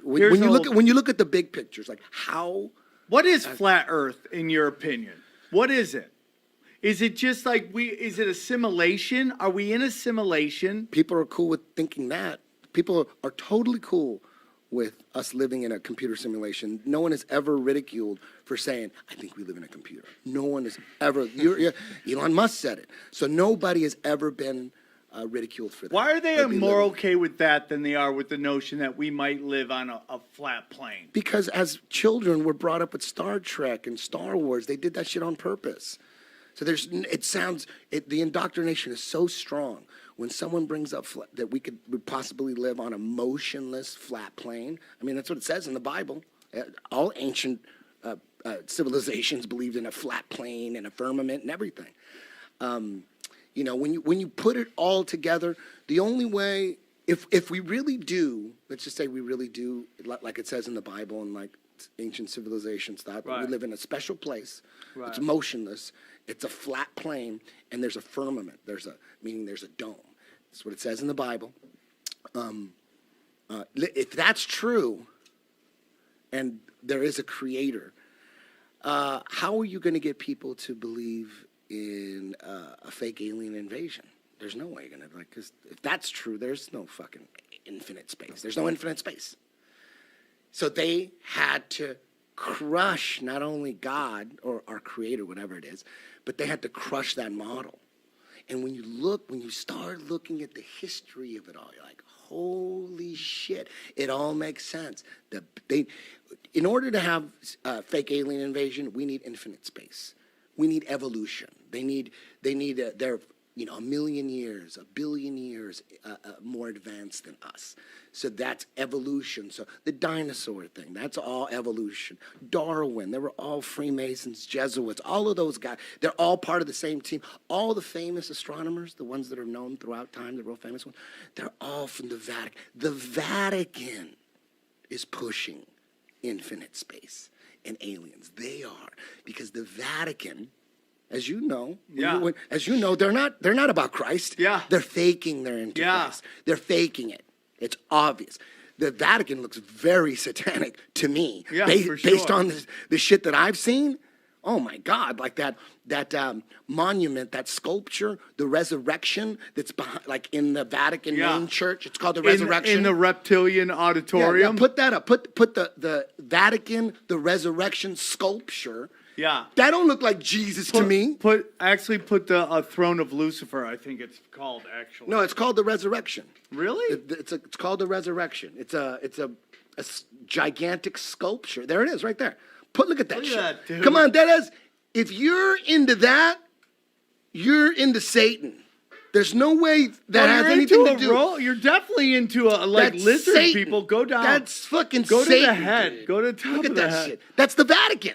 when you look at the big pictures, like how. What is flat Earth in your opinion? What is it? Is it just like is it a simulation? Are we in a simulation? People are cool with thinking that. People are totally cool with us living in a computer simulation. No one has ever ridiculed for saying, I think we live in a computer. No one has ever, Elon Musk said it. So nobody has ever been ridiculed for that. Why are they more okay with that than they are with the notion that we might live on a flat plane? Because as children, we're brought up with Star Trek and Star Wars. They did that shit on purpose. So the indoctrination is so strong. When someone brings up that we could possibly live on a motionless flat plane, I mean, that's what it says in the Bible. All ancient civilizations believed in a flat plane and a firmament and everything. You know, when you put it all together, the only way, if we really do, let's just say we really do, like it says in the Bible and like ancient civilizations thought, we live in a special place. It's motionless. It's a flat plane, and there's a firmament. Meaning there's a dome. That's what it says in the Bible. If that's true, and there is a creator, how are you going to get people to believe in a fake alien invasion? There's no way you're going to, because if that's true, there's no fucking infinite space. There's no infinite space. So they had to crush not only God or our creator, whatever it is, but they had to crush that model. And when you start looking at the history of it all, you're like, holy shit, it all makes sense. In order to have fake alien invasion, we need infinite space. We need evolution. They need they're a million years, a billion years more advanced than us. So that's evolution. So the dinosaur thing, that's all evolution. Darwin, they were all Freemasons, Jesuits, all of those guys. They're all part of the same team. All the famous astronomers, the ones that are known throughout time, the real famous ones, they're all from the Vatican. The Vatican is pushing infinite space and aliens. They are, because the Vatican, as you know, they're not about Christ. Yeah. They're faking their interface. Yeah. They're faking it. It's obvious. The Vatican looks very satanic to me. Yeah, based on the shit that I've seen. Oh my God, like that monument, that sculpture, the resurrection that's behind, like in the Vatican main church. It's called the Resurrection. In the Reptilian Auditorium. Yeah, put that up. Put the Vatican, the Resurrection sculpture. Yeah. That don't look like Jesus to me. Put the Throne of Lucifer, I think it's called, actually. No, it's called the Resurrection. Really? It's called the Resurrection. It's a gigantic sculpture. There it is, right there. Look at that shit. That, dude. Come on, if you're into that, you're into Satan. There's no way that has anything to do. You're definitely into lizard Satan. People. Go down. That's fucking Go Satan. To the head. Dude. Go to the top Look at of the that head. shit. That's the Vatican.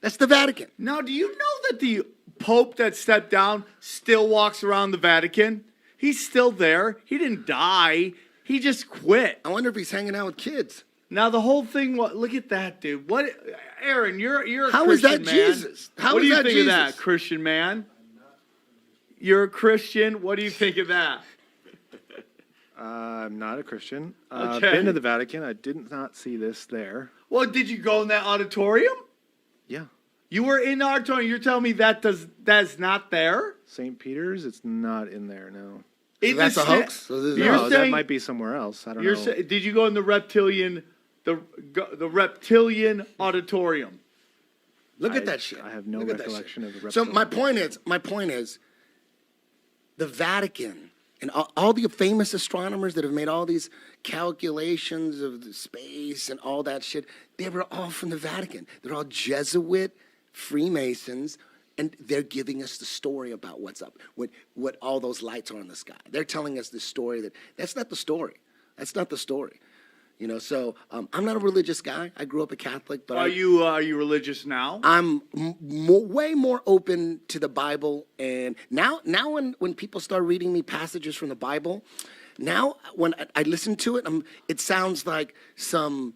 That's the Vatican. Now, do you know that the Pope that stepped down still walks around the Vatican? He's still there. He didn't die. He just quit. I wonder if he's hanging out with kids. Now the whole thing. Look at that, dude. What, Aaron? You're a How Christian is that man. Jesus? How what is do you that think Jesus? of that, Christian man? You're a Christian. What do you think of that? I'm not a Christian. Okay. I've been to the Vatican. I did not see this there. Well, did you go in that auditorium? Yeah. You were in the auditorium. You're telling me that's not there? St. Peter's, it's not in there, no. So that's a hoax? That might be somewhere else. I don't know. Did you go in the reptilian auditorium? Look at that shit. I have no recollection of the reptilian. So my point is, the Vatican and all the famous astronomers that have made all these calculations of the space and all that shit, they were all from the Vatican. They're all Jesuit Freemasons, and they're giving us the story about what's up, what all those lights are in the sky. They're telling us the story that's not the story. That's not the story. You know, so I'm not a religious guy. I grew up a Catholic, but are you religious now? I'm way more open to the Bible, and now when people start reading me passages from the Bible, now when I listen to it, it sounds like some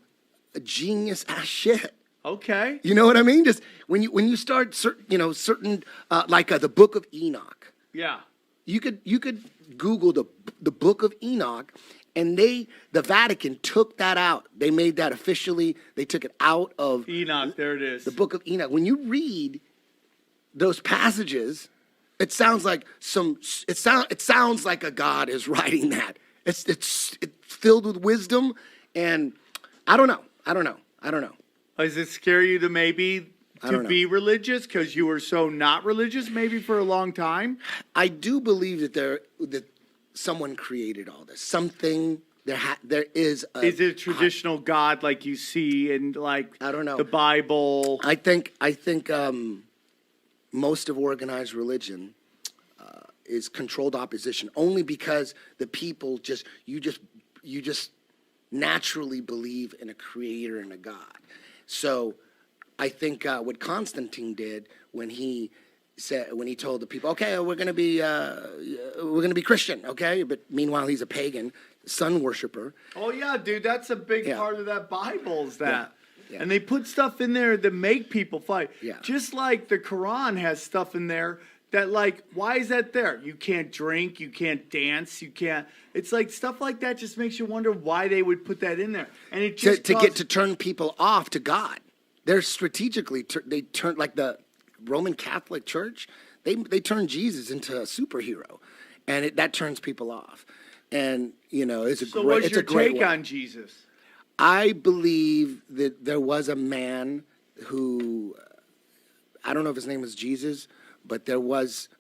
genius ass shit. Okay. You know what I mean? Just when you start certain like the Book of Enoch. Yeah. You could Google the Book of Enoch, and the Vatican took that out. They made that officially. They took it out of Enoch. There it is. the Book of Enoch. When you read those passages, it sounds like it sounds like a God is writing that. It's filled with wisdom, and I don't know. Does it scare you to maybe to be religious because you were so not religious maybe for a long time? I do believe that someone created all this. Something there is. Is it a traditional God like you see in like I don't know the Bible? I think most of organized religion is controlled opposition, only because the people you just naturally believe in a creator and a God. So I think what Constantine did when he told the people, okay, we're going to be Christian, okay, but meanwhile he's a pagan sun worshiper. Oh yeah, dude, that's a big part of that Bible is that. Yeah. And they put stuff in there that make people fight. Yeah. Just like the Quran has stuff in there that, like, why is that there? You can't drink, you can't dance, you can't. It's like stuff like that just makes you wonder why they would put that in there. And it just to turn people off to God. They're strategically they turn, like the Roman Catholic Church. They turn Jesus into a superhero, and that turns people off. And it's a so great. what's It's your a great take way. on Jesus? I believe that there was a man who, I don't know if his name was Jesus, but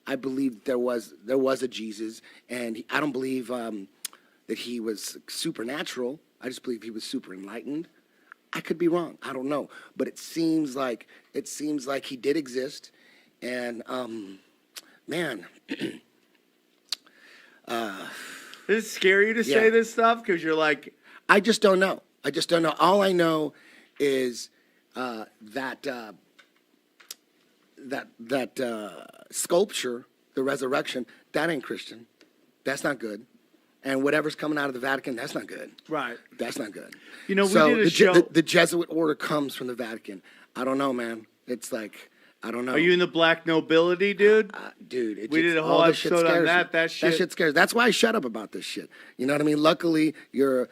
I believe there was a Jesus, and I don't believe that he was supernatural. I just believe he was super enlightened. I could be wrong. I don't know, but it seems like he did exist, and man. Is it scary to say this stuff because you're like, I just don't know. All I know is that sculpture, the resurrection, that ain't Christian. That's not good. And whatever's coming out of the Vatican, that's not good. right? That's not good. We did a show. The Jesuit order comes from the Vatican. I don't know, man. It's like, I don't know. Are you in the black nobility, dude? Dude, We did a whole all this shit episode on scares that. me. That shit scares. That's why I shut up about this shit. You know what I mean? Luckily, this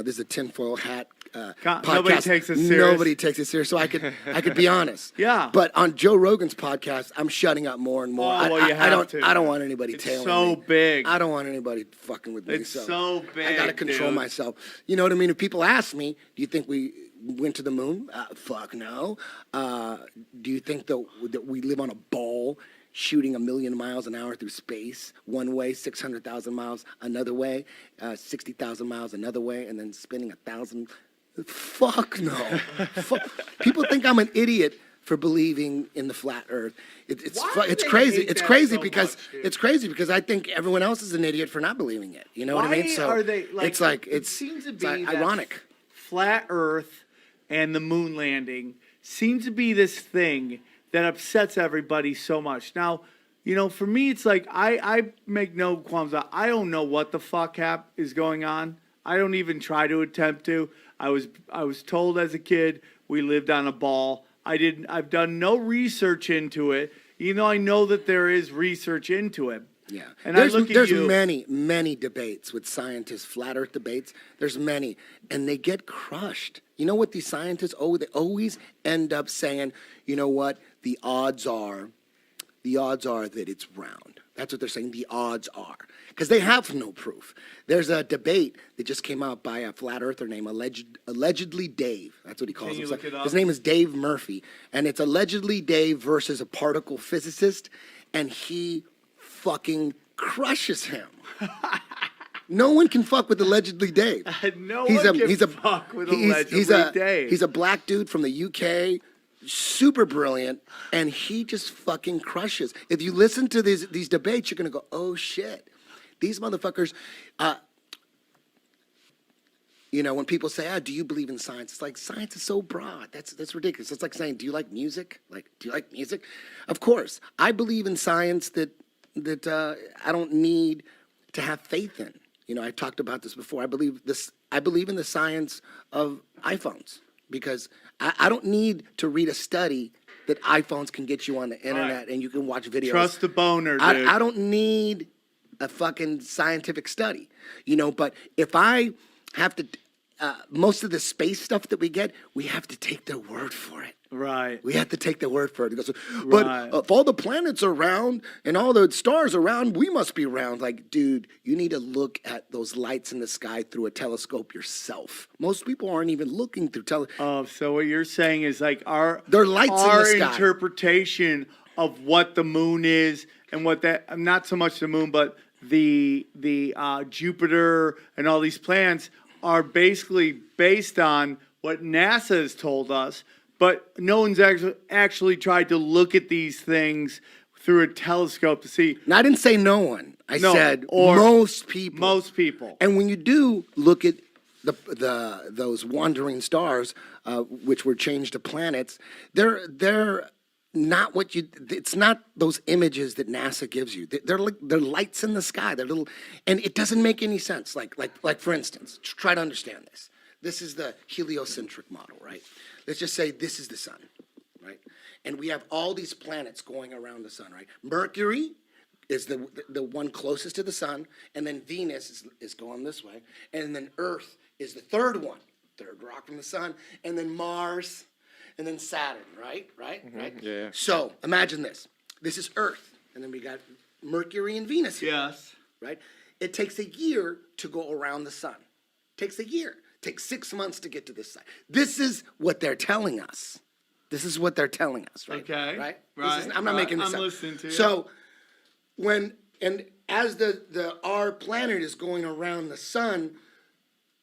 is a tinfoil hat podcast. Nobody takes it serious. Nobody takes it serious, so I could be honest. Yeah. But on Joe Rogan's podcast, I'm shutting up more and more. Oh, well, you have to. I don't want anybody It's tailing so me. big. I don't want anybody fucing with me. It's so big, I gotta control dude. myself. You know what I mean? If people ask me, do you think we went to the moon? Fuck no. Do you think that we live on a ball shooting 1,000,000 miles an hour through space, one way, 600,000 miles another way, 60,000 miles another way, and then spinning 1,000? Fuck no. People think I'm an idiot for believing in the flat Earth. It's Why do it's they crazy. hate It's that crazy so because much, dude? it's crazy because I think everyone else is an idiot for not believing it. You know what I mean? So are they like? it's like it seems to it's be like that ironic. Flat Earth and the moon landing seems to be this thing that upsets everybody so much. Now, for me, it's like I make no qualms about. I don't know what the fuck is going on. I don't even try to attempt to. I was told as a kid we lived on a ball. I've done no research into it, even though I know that there is research into it. Yeah, And there's I look at there's you. many debates with scientists, flat Earth debates. There's many, and they get crushed. You know what these scientists they always end up saying? You know what? The odds are that it's round. That's what they're saying. The odds are, because they have no proof. There's a debate that just came out by a flat earther named allegedly Dave. That's what he calls Can you himself. look it up? His name is Dave Murphy, and it's allegedly Dave versus a particle physicist, and he fucking crushes him. No one can fuck with allegedly Dave. No one can fuck with allegedly Dave. He's a black dude from the UK, super brilliant, and he just fucking crushes. If you listen to these debates, you're gonna go, oh shit, these motherfuckers. When people say, do you believe in science? It's like, science is so broad. That's ridiculous. It's like saying, do you like music? Do you like music? Of course. I believe in science that I don't need to have faith in. I talked about this before. I believe in the science of iPhones because I don't need to read a study that iPhones can get you on the internet and you can watch videos. Trust the boner, dude. I don't need a fucking scientific study, you know. But if I have to, most of the space stuff that we get, we have to take their word for it. Right. We have to take their word for it. Because, but Right. if all the planets are round and all the stars are round, we must be round. Like, dude, you need to look at those lights in the sky through a telescope yourself. Most people aren't even looking through Oh, so what you're saying is like They're lights in our the sky. interpretation of what the moon is and what that, not so much the moon, but the Jupiter and all these planets are basically based on what NASA has told us, but no one's actually tried to look at these things through a telescope to see. Now, I didn't say no one. I No, said or most people. Most people. And when you do look at those wandering stars, which were changed to planets, they're not what you. It's not those images that NASA gives you. They're lights in the sky. They're little, and it doesn't make any sense. Like for instance, try to understand this. This is the heliocentric model, right? Let's just say this is the sun, right? And we have all these planets going around the sun, right? Mercury is the one closest to the sun, and then Venus is going this way, and then Earth is the third rock from the sun, and then Mars, and then Saturn, right? Right? Yeah. So imagine this. This is Earth, and then we got Mercury and Venus here, Yes. right? It takes a year to go around the sun. Takes a year. Takes 6 months to get to this side. This is what they're telling us. This is what they're telling us, right? Okay. Right? Right. I'm not making this I'm up. listening to you. So as our planet is going around the sun,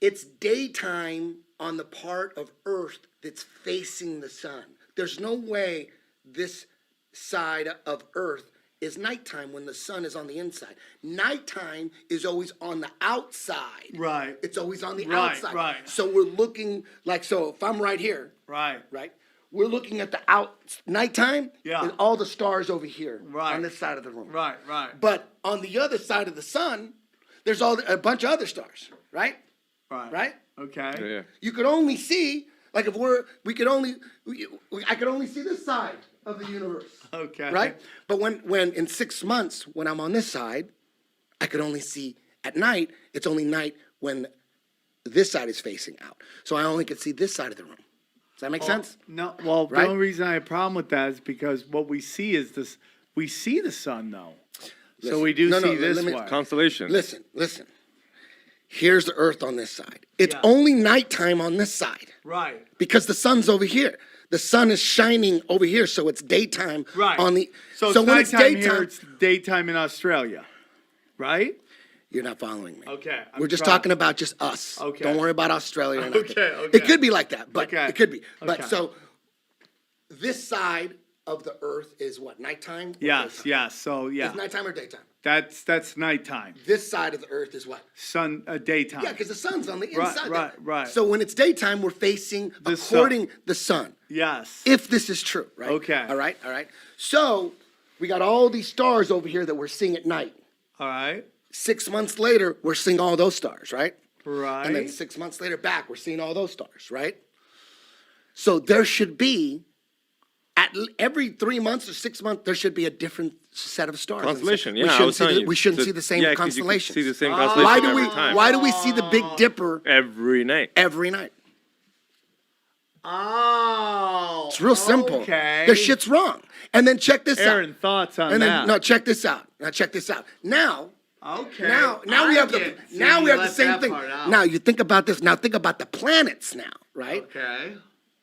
it's daytime on the part of Earth that's facing the sun. There's no way this side of Earth is nighttime when the sun is on the inside. Nighttime is always on the outside. Right. It's always on the Right, outside. right. So we're looking so if I'm right here, Right. right? We're looking at the nighttime, Yeah. and all the stars over here Right. on this side of the room. Right. Right. But on the other side of the sun, there's a bunch of other stars, right? Right. Right? Okay. Yeah. You could only see, like I could only see this side of the universe. Okay. Right? But when in 6 months, when I'm on this side, I could only see at night. It's only night when this side is facing out. So I only could see this side of the room. Does that make sense? No. Well, Right? the only reason I have a problem with that is because what we see is this. We see the sun though, so Listen. we do No, see no, this let me- way. Constellation. Listen. Here's the Earth on this side. It's Yeah. only nighttime on this side Right. because the sun's over here. The sun is shining over here, so it's daytime Right. on the. So it's when it's nighttime daytime, here. It's daytime in Australia. Right. you're not following me. Okay. We're just talking about just us. Okay. Don't worry about Australia or nothing. Okay. It could be like that, but Okay. it could be. But Okay. so this side of the Earth is what, nighttime? or Yes. daytime? Yes. So yeah, It's nighttime or daytime? that's nighttime. This side of the Earth is what? Sun. Daytime. Yeah, because the sun's on the Right, inside. right, there. right. So when it's daytime, we're facing The sun. according the sun. Yes. If this is true, right? Okay. All right. So we got all these stars over here that we're seeing at night. All right. 6 months later, we're seeing all those stars, right? Right. And then 6 months later back, we're seeing all those stars, right? So there should be, every 3 months or 6 months, there should be a different set of stars. Constellation, We yeah, I shouldn't was see telling the- you. We shouldn't So- see the same yeah, 'cause you could constellations. see the same Why constellation do we? every time. Why do we see the Big Dipper Every night. every night? Oh. It's real simple. Okay. The shit's wrong. And then check this Aaron, out. thoughts on And that? then no, check this out. Now check this out. Now Okay. Now we have the same thing. Now you think about this. Now think about the planets now, right? Okay.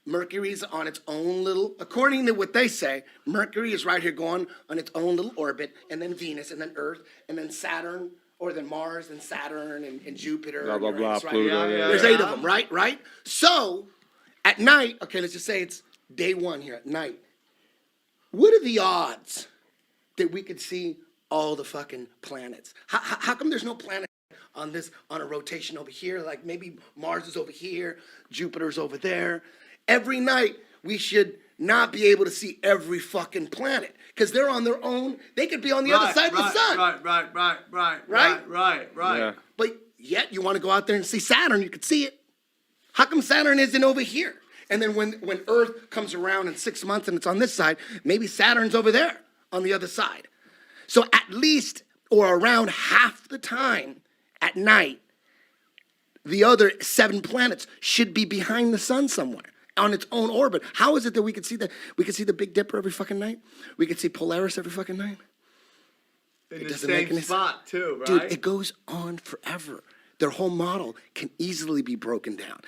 Mercury's on its own little, according to what they say, Mercury is right here going on its own little orbit, and then Venus, and then Earth, and then Saturn, or then Mars, and Saturn, and Jupiter. Blah, blah, and blah, Uranus, right? Pluto, Yeah, There's yeah. 8 of them, right? So, at night, okay, let's just say it's day 1 here at night. What are the odds that we could see all the fucking planets? How come there's no planet on a rotation over here? Like maybe Mars is over here, Jupiter's over there. Every night we should not be able to see every fucking planet because they're on their own. They could be on the other side of the sun. Right. Yeah. But yet you want to go out there and see Saturn, you could see it. How come Saturn isn't over here? And then when Earth comes around in 6 months and it's on this side, maybe Saturn's over there on the other side. So at least or around half the time at night, the other 7 planets should be behind the sun somewhere on its own orbit. How is it that we could see the Big Dipper every fucking night? We could see Polaris every fucking night? In the same spot, too, right? Dude, it goes on forever. Their whole model can easily be broken down.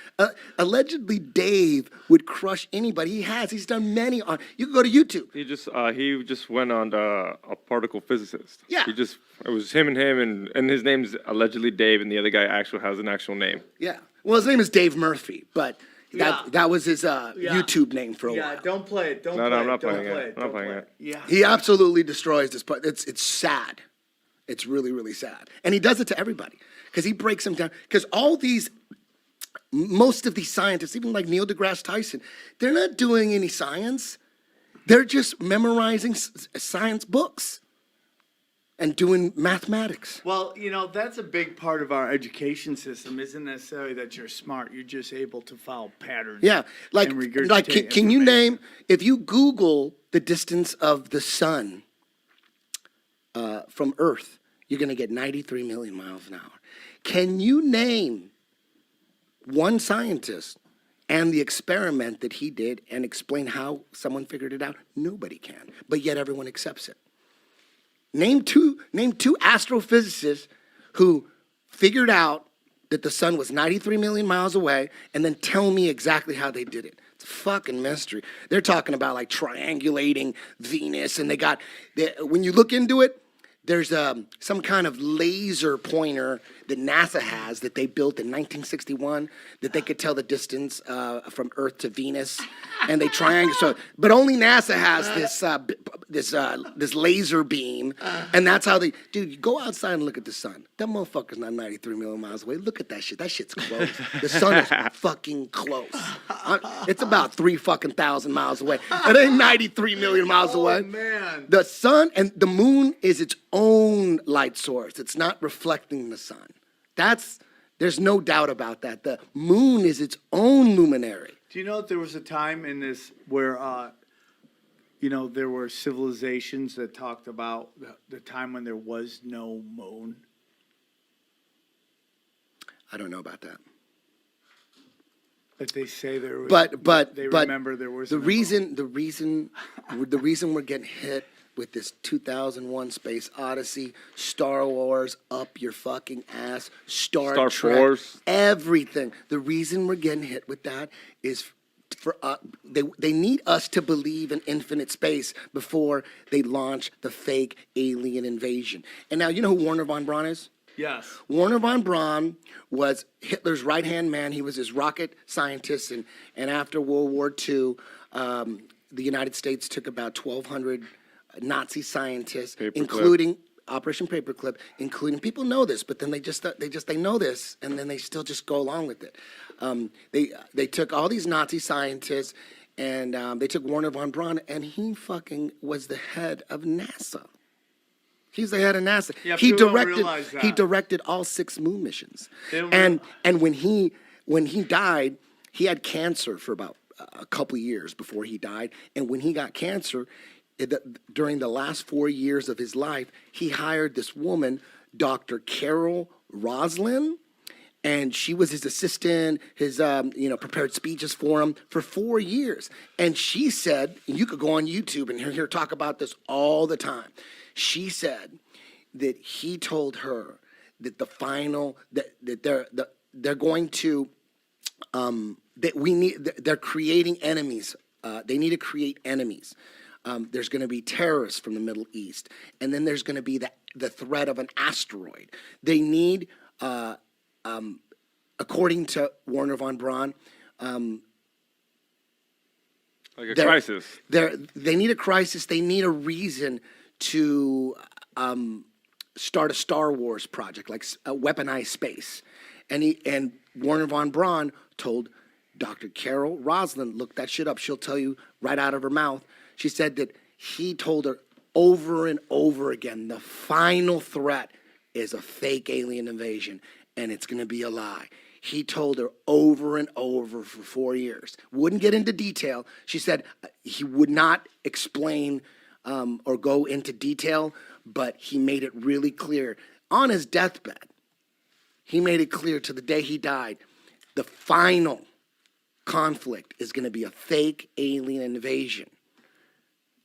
Allegedly, Dave would crush anybody. He's done many on. You can go to YouTube. He just went on a particle physicist. Yeah. It was him, and his name's allegedly Dave, and the other guy has an actual name. Yeah. Well, his name is Dave Murphy, but that was his YouTube name for a while. Yeah, don't play it. No, I'm not playing it. I'm not playing it. Yeah. He absolutely destroys this part. It's sad. It's really, really sad. And he does it to everybody because he breaks them down. Because most of these scientists, even like Neil deGrasse Tyson, they're not doing any science. They're just memorizing science books and doing mathematics. Well, that's a big part of our education system. Isn't necessarily that you're smart. You're just able to follow patterns. Yeah, like and regurgitate can you information. name, if you Google the distance of the sun from Earth, you're going to get 93 million miles an hour. Can you name one scientist and the experiment that he did and explain how someone figured it out? Nobody can, but yet everyone accepts it. Name two astrophysicists who figured out that the sun was 93 million miles away, and then tell me exactly how they did it. It's a fucking mystery. They're talking about like triangulating Venus, and when you look into it, there's some kind of laser pointer that NASA has that they built in 1961 that they could tell the distance from Earth to Venus, and they triangulate. So, but only NASA has this laser beam, and that's how dude, you go outside and look at the sun. That motherfucker's not 93 million miles away. Look at that shit. That shit's close. The sun is fucking close. It's about 3,000 miles away. It ain't 93 million miles away. Man. The sun and the moon is its own light source. It's not reflecting the sun. There's no doubt about that. The moon is its own luminary. Do you know that there was a time in this where, there were civilizations that talked about the time when there was no moon? I don't know about that. That they say there was. But remember there was the reason we're getting hit with this 2001 Space Odyssey, Star Wars up your fucking ass, Star Trek, Wars, everything. The reason we're getting hit with that is for they need us to believe in infinite space before they launch the fake alien invasion. And now you know who Wernher von Braun is? Yes. Wernher von Braun was Hitler's right-hand man. He was his rocket scientist, and after World War II, the United States took about 1,200 Nazi scientists, including Operation Paperclip, including, people know this, but then they know this, and then they still just go along with it. They took all these Nazi scientists, and they took Wernher von Braun, and he fucking was the head of NASA. He's the head of NASA. Yeah, people don't realize that. He directed all 6 moon missions. And when he died, he had cancer for about a couple years before he died. And when he got cancer, during the last 4 years of his life, he hired this woman, Dr. Carol Roslin, and she was his assistant, his prepared speeches for him for 4 years. And she said, and you could go on YouTube and hear her talk about this all the time. She said that he told her that they're going to they're creating enemies. They need to create enemies. There's going to be terrorists from the Middle East, and then there's going to be the threat of an asteroid. They need, according to Wernher von Braun, like a crisis. They need a crisis. They need a reason to start a Star Wars project, like a weaponized space. And Wernher von Braun told Dr. Carol Roslin, look that shit up. She'll tell you right out of her mouth. She said that he told her over and over again, the final threat is a fake alien invasion, and it's going to be a lie. He told her over and over for 4 years. Wouldn't get into detail. She said he would not explain or go into detail, but he made it really clear on his deathbed. He made it clear to the day he died, the final conflict is going to be a fake alien invasion.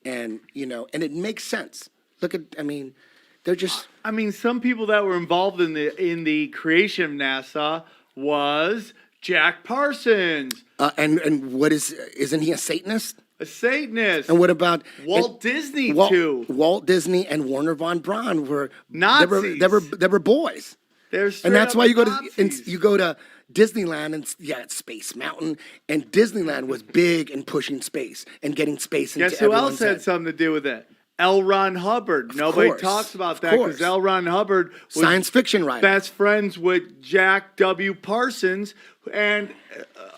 And, and it makes sense. They're just... some people that were involved in the creation of NASA was Jack Parsons. And what isn't he a Satanist? A Satanist. And what about Walt Disney too? Walt Disney and Werner von Braun were Nazis. They were boys. And that's why you go to Disneyland and it's Space Mountain, and Disneyland was big in pushing space and getting space into Guess who else had something to do with it? L. Ron Hubbard. Nobody talks about that because L. Ron Hubbard was science fiction writer, best friends with Jack W. Parsons, and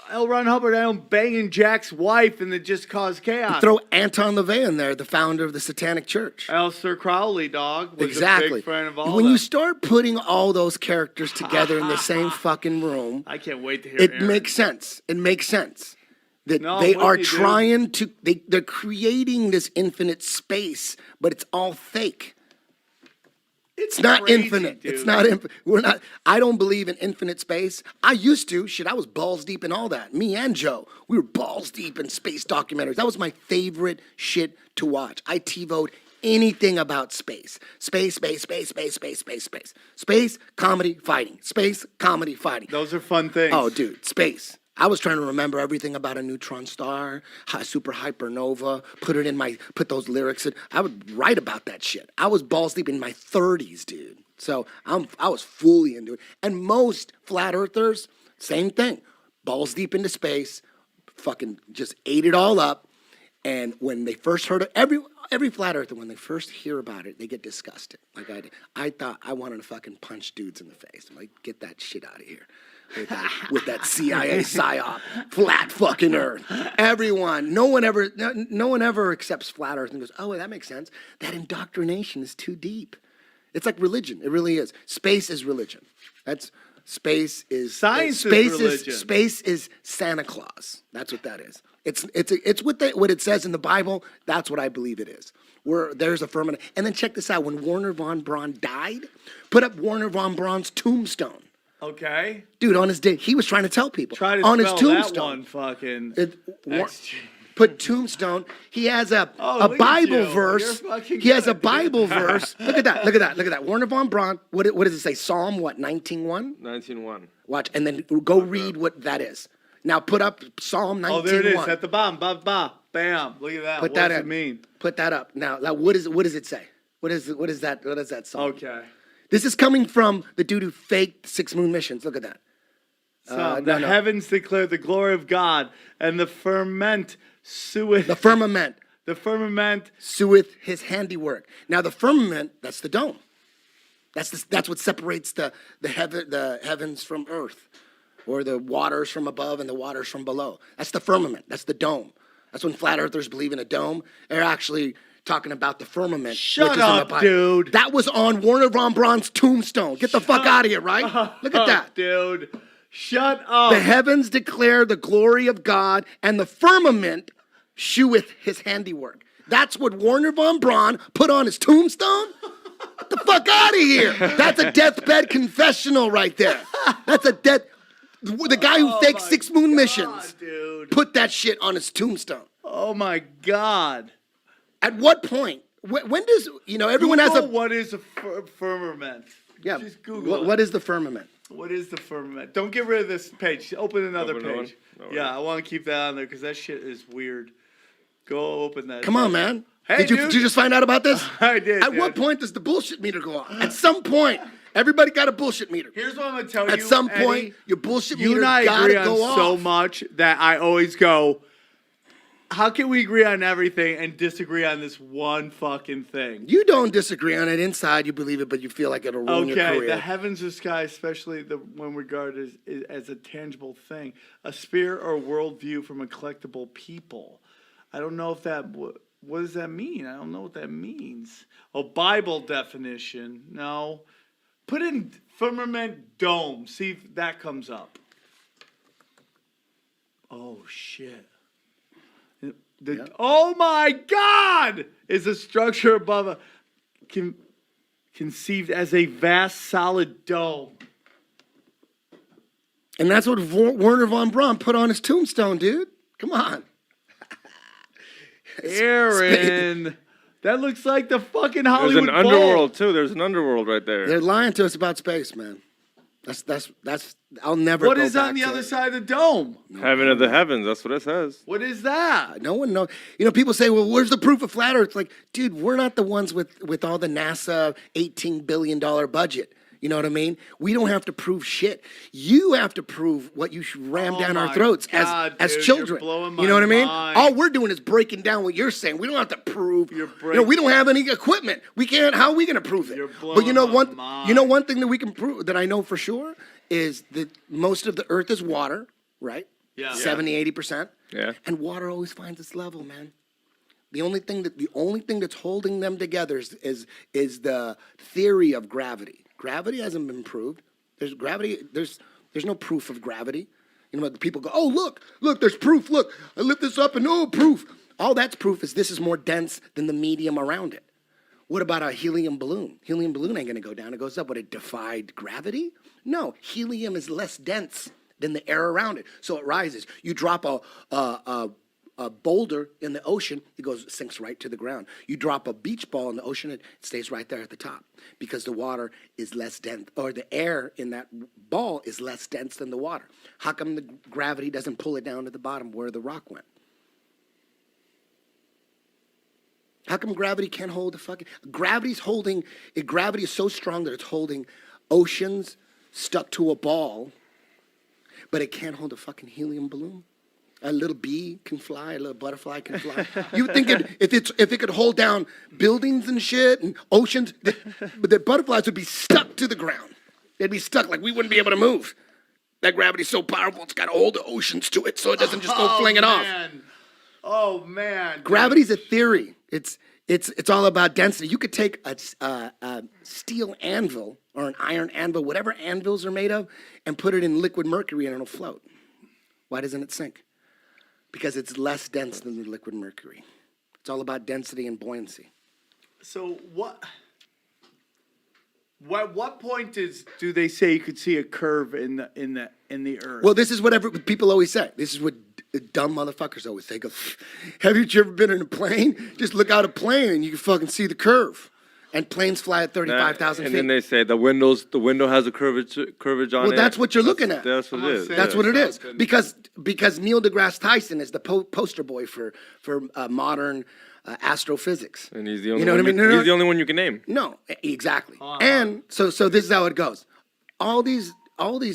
L. Ron Hubbard banging Jack's wife, and it just caused chaos. Throw Anton LaVey in there, the founder of the Satanic Church. Aleister Crowley, was a big friend of all when that. you start putting all those characters together in the same fucking room, I can't wait to hear it. Aaron. Makes sense. It makes sense. That they are trying to, they're creating this infinite space, but it's all fake. It's not crazy, infinite. dude. It's not infinite. I don't believe in infinite space. I used to. I was balls deep in all that. Me and Joe, we were balls deep in space documentaries. That was my favorite shit to watch. I TiVo'd anything about space. Space, comedy, fighting. Space, comedy, fighting. Those are fun things. Oh, dude, space. I was trying to remember everything about a neutron star, super hypernova, put those lyrics in. I would write about that shit. I was balls deep in my 30s, dude. So I was fully into it. And most flat earthers, same thing. Balls deep into space, fucking just ate it all up. And when they first heard it, every flat earther, when they first hear about it, they get disgusted. Like I did. I thought I wanted to fucking punch dudes in the face. I'm like, get that shit out of here. With that CIA psyop, flat fucking Earth. Everyone, no one ever accepts flat Earth and goes, "Oh, that makes sense." That indoctrination is too deep. It's like religion. It really is. Space is religion. Space is science. Is religion. Space is Santa Claus. That's what that is. It's what it says in the Bible. That's what I believe it is. Where there's a firmament. And then check this out. When Werner von Braun died, put up Werner von Braun's tombstone. Okay. Dude, on his day, he was trying to tell people. Try to on spell his tombstone, that one fucking. Put tombstone. He has a Bible verse. He has a Bible verse. Look at that. Werner von Braun. What does it say? Psalm what? 19:1? 19:1. Watch, and then go read what that is. Now put up Psalm 19:1. Oh, there it is at the bottom. Bam. Look at that. What does it mean? Put that up. Now, what does it say? What is that song? Okay. This is coming from the dude who faked 6 moon missions. Look at that. The heavens declare the glory of God, and the firmament sueth. The firmament. The firmament sueth his handiwork. Now the firmament, that's the dome. That's what separates the heavens from earth, or the waters from above and the waters from below. That's the firmament. That's the dome. That's when flat earthers believe in a dome. They're actually talking about the firmament. Shut up, dude. That was on Werner von Braun's tombstone. Get the fuck out of here, right? Look at that. Dude. Shut up. The heavens declare the glory of God, and the firmament sheweth his handiwork. That's what Werner von Braun put on his tombstone? Get the fuck out of here. That's a deathbed confessional right there. That's a the guy who faked 6 moon missions. Dude. Put that shit on his tombstone. Oh my God. At what point? When does, everyone has a... What is a firmament? Yeah. Just Google what is the firmament? What is the firmament? Don't get rid of this page. Open another page. No, I want to keep that on there because that shit is weird. Go open that. Come on, man. Hey, did you just find out about this? I did. At what point does the bullshit meter go off? At some point. Everybody got a bullshit meter. Here's what I'm going to tell you, At some Eddie, point, your bullshit meter you and I gotta agree go on off. so much that I always go, how can we agree on everything and disagree on this one fucking thing? You don't disagree on it. Inside, you believe it, but you feel like it'll ruin your career. Okay, the heavens or sky, especially when regarded as a tangible thing, a sphere or worldview from a collectible people. I don't know if that... What does that mean? I don't know what that means. Oh, Bible definition. No. Put in firmament dome. See if that comes up. Oh, shit. Oh, my God! Is a structure above a... conceived as a vast solid dome. And that's what Werner von Braun put on his tombstone, dude. Come on. Aaron, that looks like the fucking There's Hollywood an Bowl. underworld too. There's an underworld right there. They're lying to us about space, man. That's. I'll never. What go is on back the to other it. side of the dome? Heaven of the heavens. That's what it says. What is that? No one knows. You know, people say, "Well, where's the proof of flat Earth?" It's like, dude, we're not the ones with all the NASA $18 billion budget. You know what I mean? We don't have to prove shit. You have to prove what you should ram down our my throats God, as dude, children. you're blowing You know what I my mean? mind. All we're doing is breaking down what you're saying. We don't have to prove. You're You know, we don't have any equipment. We can't. How are we going to prove it? You're But you know blowing my one. You know mind. one thing that we can prove that I know for sure is that most of the Earth is water, right? Yeah. 70-80%. Yeah. And water always finds its level, man. The only thing that's holding them together is the theory of gravity. Gravity hasn't been proved. There's no proof of gravity. You know, people go, oh, look, there's proof. Look, I lift this up and oh, proof. All that's proof is this is more dense than the medium around it. What about a helium balloon? Helium balloon ain't gonna go down. It goes up. Would it defied gravity? No, helium is less dense than the air around it, so it rises. You drop a boulder in the ocean, sinks right to the ground. You drop a beach ball in the ocean, it stays right there at the top because the water is less dense, or the air in that ball is less dense than the water. How come the gravity doesn't pull it down to the bottom where the rock went? How come gravity can't hold the fucking... Gravity is so strong that it's holding oceans stuck to a ball, but it can't hold a fucking helium balloon? A little bee can fly, a little butterfly can fly. You would think if it could hold down buildings and shit and oceans, but the butterflies would be stuck to the ground. They'd be stuck, like we wouldn't be able to move. That gravity's so powerful, it's got to hold the oceans to it so it doesn't just go flinging off. Oh, man. Gravity's a theory. It's all about density. You could take a steel anvil or an iron anvil, whatever anvils are made of, and put it in liquid mercury and it'll float. Why doesn't it sink? Because it's less dense than the liquid mercury. It's all about density and buoyancy. So what point do they say you could see a curve in the Earth? Well, this is what people always say. This is what dumb motherfuckers always say. Go, have you ever been in a plane? Just look out a plane and you can fucking see the curve. And planes fly at 35,000 feet. And then they say the window has a curvage on it. Well, that's what you're looking at. That's what it is. That's what it is. Because Neil deGrasse Tyson is the poster boy for modern astrophysics. And he's the only You know what I mean? he's the only one you can name. No, exactly. And so this is how it goes. All these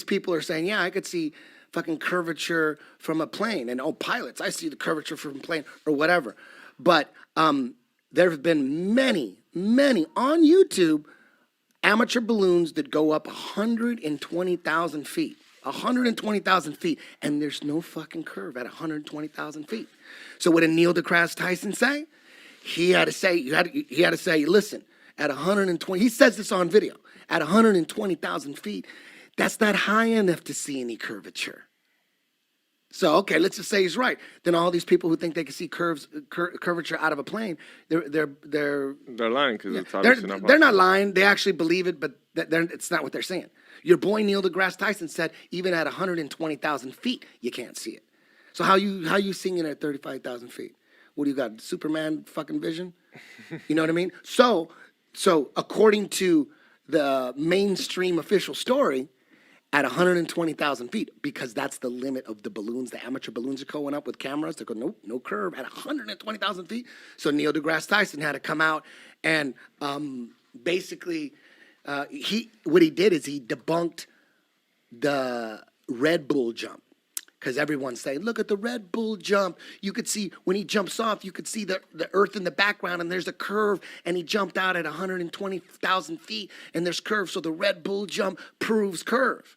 people are saying, yeah, I could see fucking curvature from a plane, and pilots, I see the curvature from a plane or whatever. But there have been many on YouTube amateur balloons that go up 120,000 feet. 120,000 feet, and there's no fucking curve at 120,000 feet. So what did Neil deGrasse Tyson say? He had to say, listen, at 120, he says this on video, at 120,000 feet, that's not high enough to see any curvature. So, okay, let's just say he's right. Then all these people who think they can see curvature out of a plane, they're lying because it's obviously not. They're not lying. They actually believe it, but it's not what they're saying. Your boy Neil deGrasse Tyson said even at 120,000 feet, you can't see it. So how you seeing it at 35,000 feet? What do you got, Superman fucking vision? You know what I mean? So according to the mainstream official story, at 120,000 feet, because that's the limit of the balloons, the amateur balloons are going up with cameras. They go, nope, no curve at 120,000 feet. So Neil deGrasse Tyson had to come out and basically, what he did is he debunked the Red Bull jump. Because everyone's saying, look at the Red Bull jump. You could see, when he jumps off, you could see the Earth in the background, and there's a curve, and he jumped out at 120,000 feet, and there's curve, so the Red Bull jump proves curve.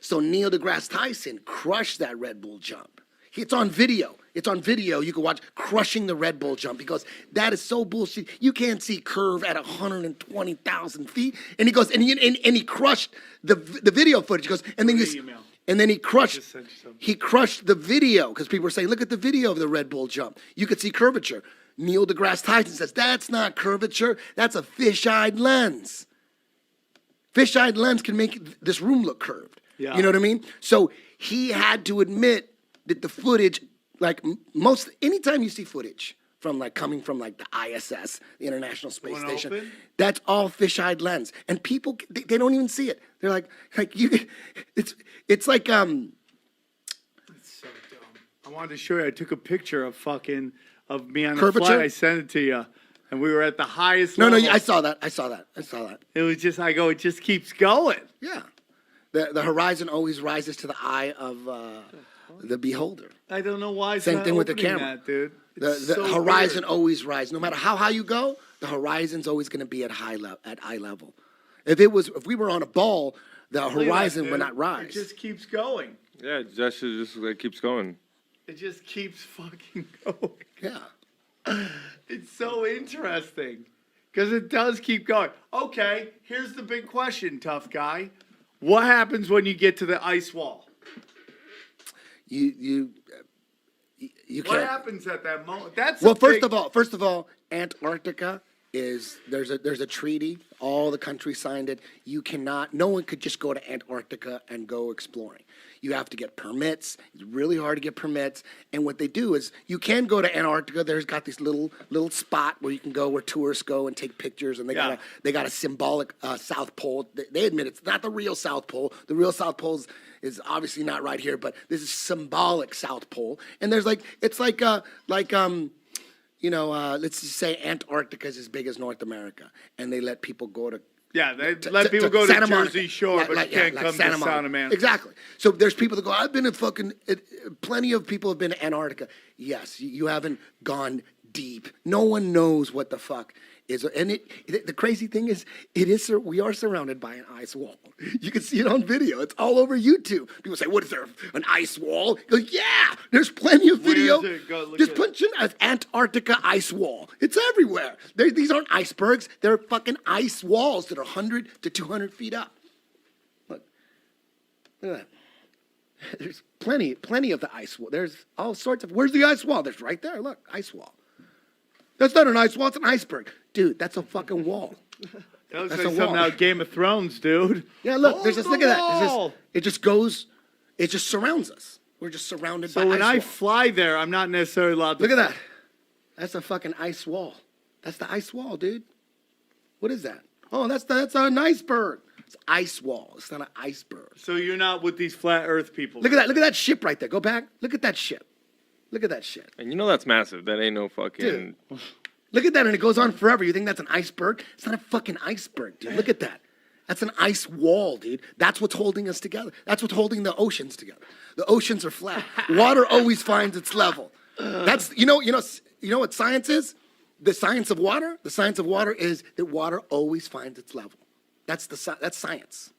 So Neil deGrasse Tyson crushed that Red Bull jump. It's on video. You can watch crushing the Red Bull jump. He goes, that is so bullshit. You can't see curve at 120,000 feet. And he goes, and he crushed the video footage. He goes, and then he crushed the video because people were saying, look at the video of the Red Bull jump. You could see curvature. Neil deGrasse Tyson says, that's not curvature. That's a fish-eyed lens. fisheye lens can make this room look curved. Yeah. You know what I mean? So he had to admit that the footage, like anytime you see footage from like coming from like the ISS, the International Space One Station, open? that's all fisheye lens, and people they don't even see it. They're like you, it's like It's so dumb. I wanted to show you. I took a picture of me on the Curvature? flight. I sent it to you, and we were at the highest no, level. I saw that. It was just, it just keeps going. Yeah, the horizon always rises to the eye of the beholder. I don't know why. It's Same not thing with the opening camera. that, dude. The It's so horizon weird. always rises. No matter how high you go, the horizon's always going to be at eye level. If we were on a ball, the Look at that, horizon would dude. not It rise. just keeps going. Yeah, that shit just like, keeps going. It just keeps fucking going. Yeah. It's so interesting because it does keep going. Okay, here's the big question, tough guy. What happens when you get to the ice wall? You What can't. happens at that moment? That's Well, a first big- of all, Antarctica there's a treaty. All the countries signed it. No one could just go to Antarctica and go exploring. You have to get permits. It's really hard to get permits. And what they do is you can go to Antarctica. There's got this little spot where you can go where tourists go and take pictures. And they got a symbolic South Pole. They admit it's not the real South Pole. The real South Pole is obviously not right here, but this is symbolic South Pole. And there's let's just say Antarctica is as big as North America, and they let people go to. Yeah, they let people go to Santa Monica. Jersey Shore, but you can't come to Santa Monica. Exactly. So there's people that go, I've been to plenty of people have been to Antarctica. Yes, you haven't gone deep. No one knows what the fuck is. And the crazy thing is, we are surrounded by an ice wall. You can see it on video. It's all over YouTube. People say, what is there, an ice wall? You go, yeah, there's plenty of Where video. is it? Go look Just at punch in an Antarctica ice wall. It's everywhere. These aren't icebergs. They're fucking ice walls that are 100 to 200 feet up. Look at that. There's plenty of the ice wall. There's all sorts of. Where's the ice wall? There's right there. Look, ice wall. That's not an ice wall. It's an iceberg, dude. That's a fucking wall. That looks That's like a something wall. out of Game of Thrones, dude. Yeah, look. Hold There's just the look at that. wall. It just goes. It just surrounds us. We're just surrounded by So when ice I wall. fly there, I'm not necessarily allowed to. Look at that. That's a fucking ice wall. That's the ice wall, dude. What is that? Oh, that's an iceberg. It's ice wall. It's not an iceberg. So you're not with these flat Earth people. Look at that. Look at that ship right there. Go back. Look at that ship. Look at that shit. And you know that's massive. That ain't no fucking. Dude. Look at that, and it goes on forever. You think that's an iceberg? It's not a fucking iceberg, dude. Look at that. That's an ice wall, dude. That's what's holding us together. That's what's holding the oceans together. The oceans are flat. Water always finds its level. That's you know what science is? The science of water. The science of water is that water always finds its level. That's science.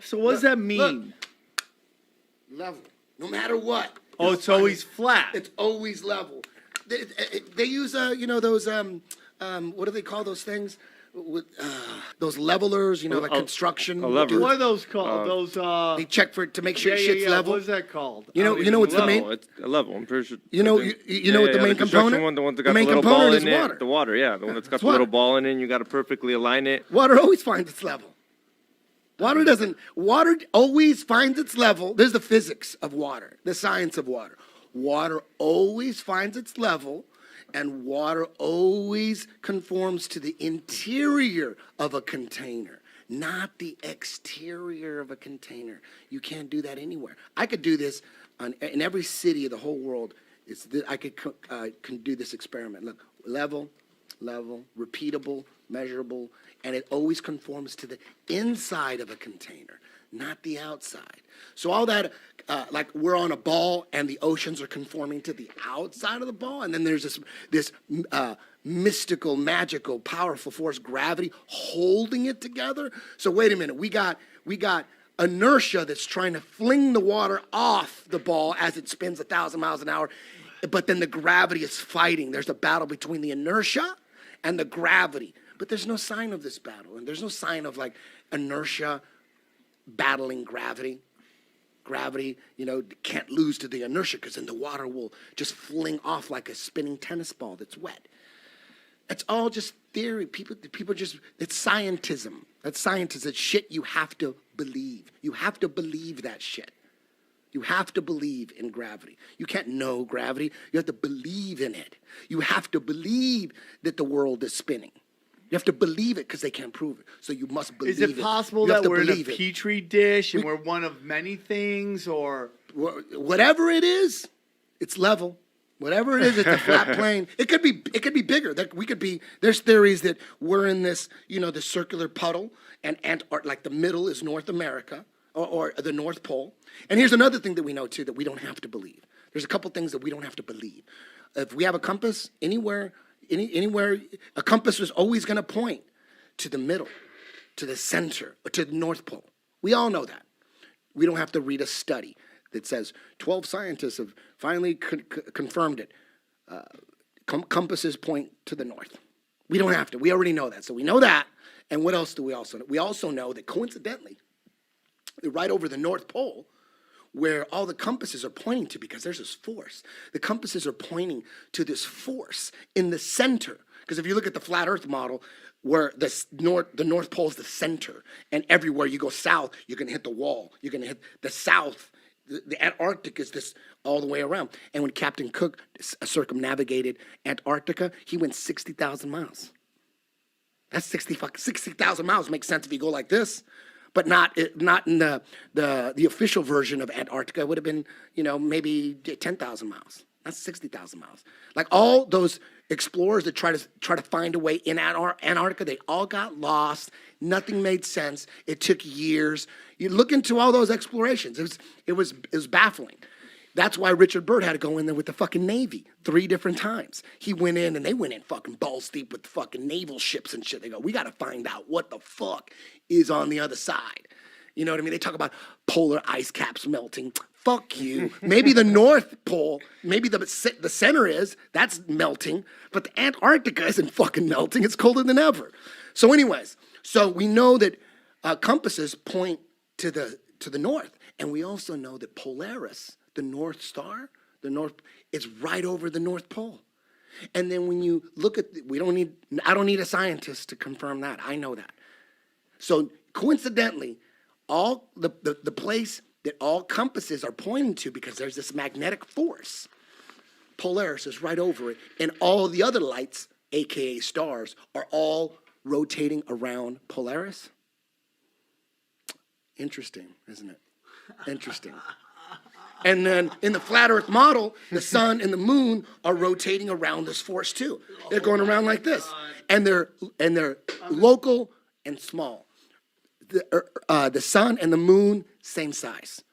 So what does that mean? Level. No matter what. Oh, it's always flat. It's always level. They use those what do they call those things? Those levelers, like construction. a lever. dudes. What are those called? They check to make sure shit's level. What is that called? You know what's the main? Level. It's a level. I'm pretty sure. You know what the main construction component? One, the one that The got the main little ball component in is it. water. The water, yeah, the one that's got It's the little water. ball in it. And you got to perfectly align it. Water always finds its level. Water always finds its level. There's the physics of water, the science of water. Water always finds its level, and water always conforms to the interior of a container, not the exterior of a container. You can't do that anywhere. I could do this in every city of the whole world. I can do this experiment. Look, level, repeatable, measurable, and it always conforms to the inside of a container, not the outside. So all that, like we're on a ball and the oceans are conforming to the outside of the ball, and then there's this mystical, magical, powerful force, gravity, holding it together. So wait a minute, we got inertia that's trying to fling the water off the ball as it spins 1,000 miles an hour, but then the gravity is fighting. There's a battle between the inertia and the gravity. But there's no sign of this battle, and there's no sign of like inertia battling gravity. Gravity, can't lose to the inertia because then the water will just fling off like a spinning tennis ball that's wet. It's all just theory. People just, it's scientism. That's scientism. It's shit you have to believe. You have to believe that shit. You have to believe in gravity. You can't know gravity. You have to believe in it. You have to believe that the world is spinning. You have to believe it because they can't prove it. So you must believe it. Is it possible You have that to we're in a believe it. petri dish and we're one of many things, or Whatever it is, it's level. Whatever it is, it's a flat plane. It could be bigger. That we could be. There's theories that we're in this, the circular puddle, and like the middle is North America or the North Pole. And here's another thing that we know too that we don't have to believe. There's a couple things that we don't have to believe. If we have a compass anywhere, a compass is always going to point to the middle, to the center, or to the North Pole. We all know that. We don't have to read a study that says 12 scientists have finally confirmed it. Compasses point to the north. We don't have to. We already know that. So we know that. And what else do we also know? We also know that coincidentally, right over the North Pole, where all the compasses are pointing to, because there's this force. The compasses are pointing to this force in the center. Because if you look at the flat Earth model, where the North Pole is the center, and everywhere you go south, you're going to hit the wall. You're going to hit the south. The Antarctic is this all the way around. And when Captain Cook circumnavigated Antarctica, he went 60,000 miles. That's 60,000 miles. Makes sense if you go like this. But not in the official version of Antarctica. It would have been, maybe 10,000 miles. That's 60,000 miles. Like all those explorers that try to find a way in Antarctica, they all got lost. Nothing made sense. It took years. You look into all those explorations. It was baffling. That's why Richard Byrd had to go in there with the fucking Navy 3 different times. He went in and they went in fucking balls deep with fucking naval ships and shit. They go, we got to find out what the fuck is on the other side. You know what I mean? They talk about polar ice caps melting. Fuck you. Maybe the North Pole, maybe the center is, that's melting, but the Antarctica isn't fucking melting. It's colder than ever. So anyways, we know that compasses point to the north. And we also know that Polaris, the North Star, is right over the North Pole. And then when you look at, I don't need a scientist to confirm that. I know that. So coincidentally, all the place that all compasses are pointing to, because there's this magnetic force, Polaris is right over it, and all the other lights, aka stars, are all rotating around Polaris. Interesting, isn't it? Interesting. And then in the flat Earth model, the sun and the moon are rotating around this force too. They're going around like this, and they're local and small. The sun and the moon, same size.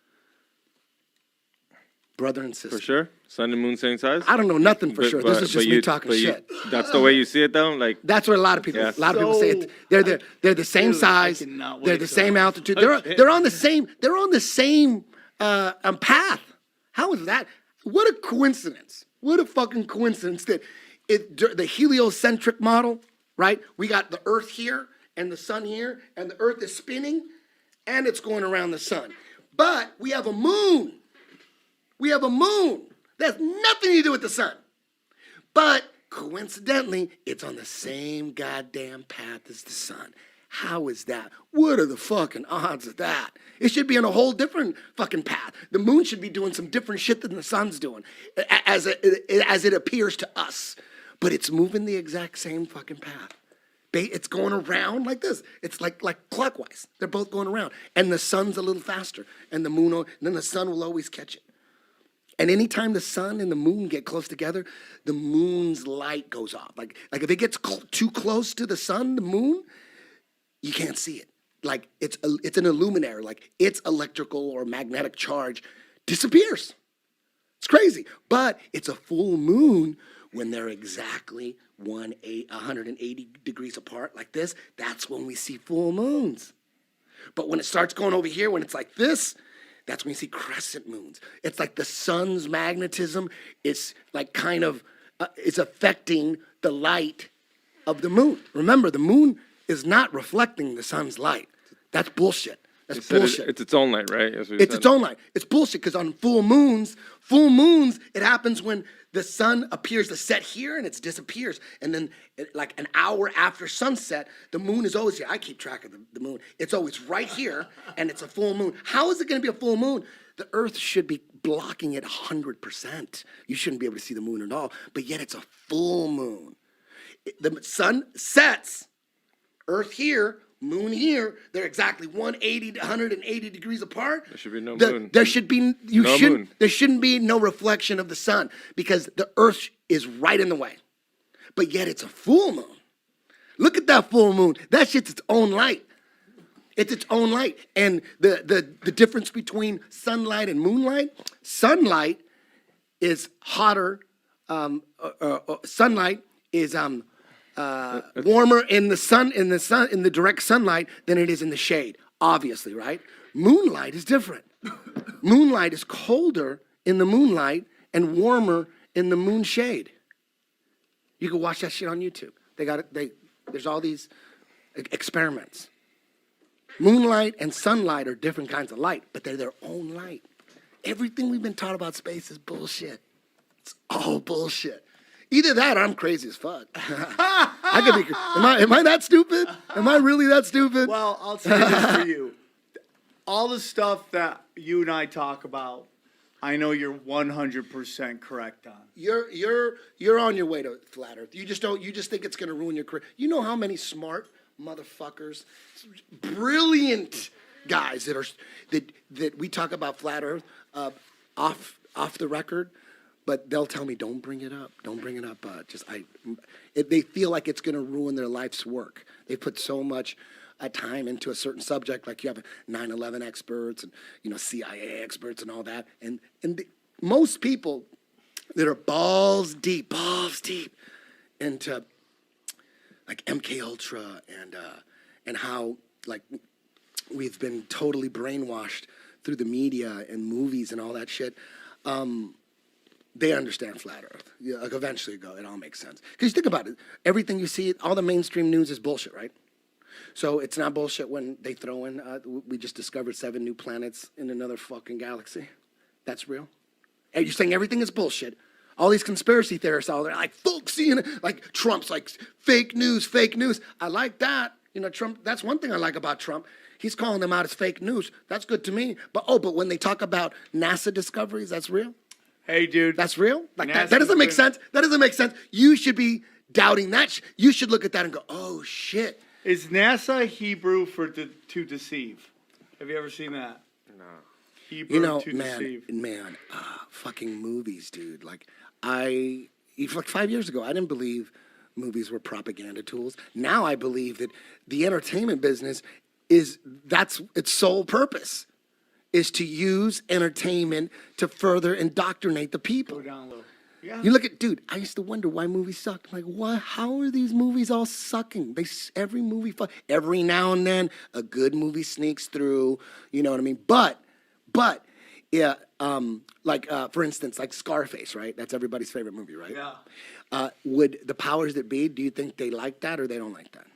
Brother and sister. For sure? Sun and moon, same size? I don't know nothing for sure. This is just me talking shit. That's the way you see it, though? Like, that's what a lot of people. Yes. A lot of people say it. They're the same size. They're the same altitude. They're on the same. They're on the same path. How is that? What a coincidence! What a fucking coincidence that the heliocentric model, right? We got the Earth here and the sun here, and the Earth is spinning, and it's going around the sun. But we have a moon. We have a moon. That has nothing to do with the sun. But coincidentally, it's on the same goddamn path as the sun. How is that? What are the fucking odds of that? It should be on a whole different fucking path. The moon should be doing some different shit than the sun's doing, as it appears to us. But it's moving the exact same fucking path. It's going around like this. It's like clockwise. They're both going around. And the sun's a little faster. And then the sun will always catch it. And anytime the sun and the moon get close together, the moon's light goes off. Like if it gets too close to the sun, the moon, you can't see it. Like it's an illuminary. Like its electrical or magnetic charge disappears. It's crazy. But it's a full moon when they're exactly 180 degrees apart like this. That's when we see full moons. But when it starts going over here, when it's like this, that's when you see crescent moons. It's like the sun's magnetism is like kind of is affecting the light of the moon. Remember, the moon is not reflecting the sun's light. That's bullshit. That's You said bullshit. it's its own light, right? That's what you It's said. its own light. It's bullshit because on full moons, it happens when the sun appears to set here and it disappears. And then, like an hour after sunset, the moon is always here. I keep track of the moon. It's always right here, and it's a full moon. How is it going to be a full moon? The Earth should be blocking it 100%. You shouldn't be able to see the moon at all, but yet it's a full moon. The sun sets, Earth here, moon here, they're exactly 180 to 180 degrees apart. There should be no moon. There should be moon. There shouldn't be no reflection of the sun because the Earth is right in the way. But yet it's a full moon. Look at that full moon. That shit's its own light. It's its own light. And the difference between sunlight and moonlight, sunlight is hotter. Sunlight is warmer in the direct sunlight than it is in the shade, obviously, right? Moonlight is different. Moonlight is colder in the moonlight and warmer in the moon shade. You can watch that shit on YouTube. There's all these experiments. Moonlight and sunlight are different kinds of light, but they're their own light. Everything we've been taught about space is bullshit. It's all bullshit. Either that or I'm crazy as fuck. I could be. Am I that stupid? Am I really that stupid? Well, I'll say this for you. All the stuff that you and I talk about, I know you're 100% correct on. You're on your way to flat Earth. You just think it's gonna ruin your career. You know how many smart motherfuckers, brilliant guys that we talk about flat Earth off the record. But they'll tell me, don't bring it up. Don't bring it up. They feel like it's going to ruin their life's work. They put so much time into a certain subject, like you have 9/11 experts and CIA experts and all that. And most people that are balls deep into like MK Ultra and how like we've been totally brainwashed through the media and movies and all that shit. They understand flat Earth. Yeah, like eventually it all makes sense. Because you think about it, everything you see, all the mainstream news is bullshit, right? So it's not bullshit when they throw in, we just discovered 7 new planets in another fucking galaxy. That's real. And you're saying everything is bullshit. All these conspiracy theorists out there, like, folks, seeing it, like Trump's like, fake news. I like that. Trump, that's one thing I like about Trump. He's calling them out as fake news. That's good to me. But when they talk about NASA discoveries, that's real? Hey, dude. That's real? Like that doesn't make sense. That doesn't make sense. You should be doubting that. You should look at that and go, oh, shit. Is NASA Hebrew for to deceive? Have you ever seen that? No. Hebrew to deceive. Man, fucking movies, dude. Like 5 years ago, I didn't believe movies were propaganda tools. Now I believe that the entertainment business that's its sole purpose. Is to use entertainment to further indoctrinate the people. Go down a little. Yeah. You look at, dude, I used to wonder why movies sucked. Like, what? How are these movies all sucking? Every movie, every now and then, a good movie sneaks through, you know what I mean? But, yeah, for instance, like Scarface, right? That's everybody's favorite movie, right? Yeah. Would the powers that be, do you think they like that or they don't like that?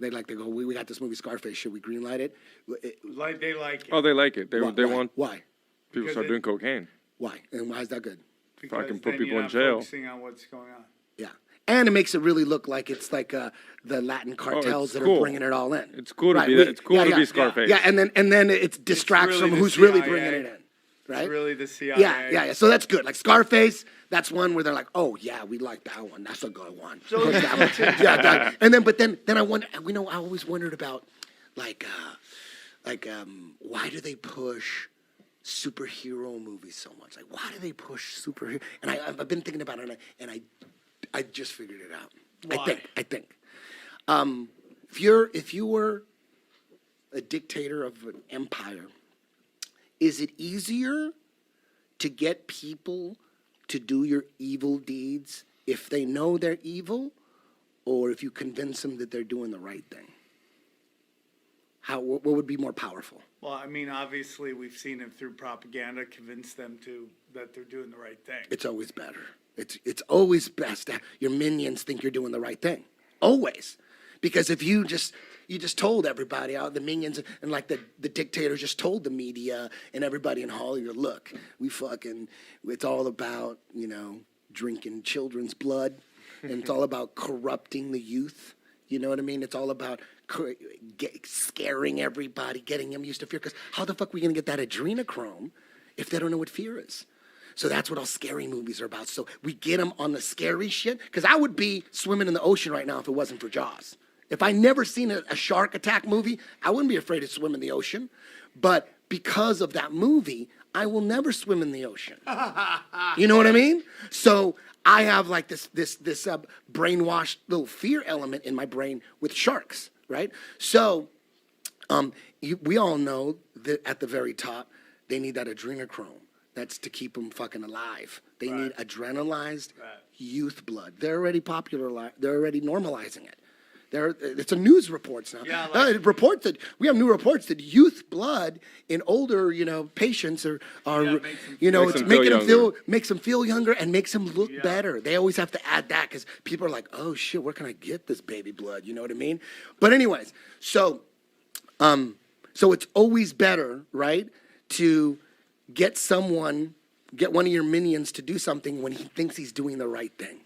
They go, we got this movie Scarface. Should we greenlight it? They like it. Oh, they like it. They Why? want Why? people to start doing cocaine. Why? And why is that good? Because Fucking put then people you're in not jail. Focusing on what's going on. Yeah. And it makes it really look like it's like the Latin cartels it's that cool. are bringing it all in. It's cool to Right, be that. It's cool to be Scarface. Yeah, and then it distracts really from the who's really CIA. bringing it in. Right? It's really the CIA. Yeah. So that's good. Like Scarface, that's one where they're like, oh yeah, we like that one. That's a good one. So That one. Yeah. And then I wonder. I always wondered about why do they push superhero movies so much? Like, why do they push superhero? And I've been thinking about it, and I just figured it out. Why? I think. If you were a dictator of an empire, is it easier to get people to do your evil deeds if they know they're evil, or if you convince them that they're doing the right thing? What would be more powerful? Well, I mean, obviously, we've seen it through propaganda, convince them that they're doing the right thing. It's always better. It's always best that your minions think you're doing the right thing. Always. Because if you just told everybody, the minions and like the dictator just told the media and everybody in Hollywood, look, it's all about, drinking children's blood, and it's all about corrupting the youth. You know what I mean? It's all about scaring everybody, getting them used to fear. Because how the fuck are we going to get that adrenochrome if they don't know what fear is? So that's what all scary movies are about. So we get them on the scary shit. Because I would be swimming in the ocean right now if it wasn't for Jaws. If I never seen a shark attack movie, I wouldn't be afraid to swim in the ocean. But because of that movie, I will never swim in the ocean. You know what I mean? So I have like this brainwashed little fear element in my brain with sharks, right? So we all know that at the very top, they need that adrenochrome. That's to keep them fucking alive. They need adrenalized youth blood. They're already they're already normalizing it. It's a news reports now. Yeah, we have new reports that youth blood in older, patients are makes them feel younger and makes them look better. They always have to add that because people are like, oh shit, where can I get this baby blood? You know what I mean? But anyways, so it's always better, right, to get one of your minions to do something when he thinks he's doing the right thing.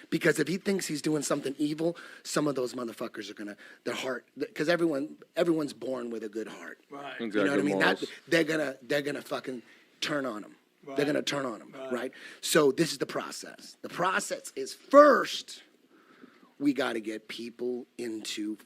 Because if he thinks he's doing something evil, some of those motherfuckers are their heart, because everyone's born with a good heart. Right. Exactly. You know what I mean? They're gonna fucking turn on him. Right. They're gonna turn on him, right? So this is the process. The process is first, we got to get people into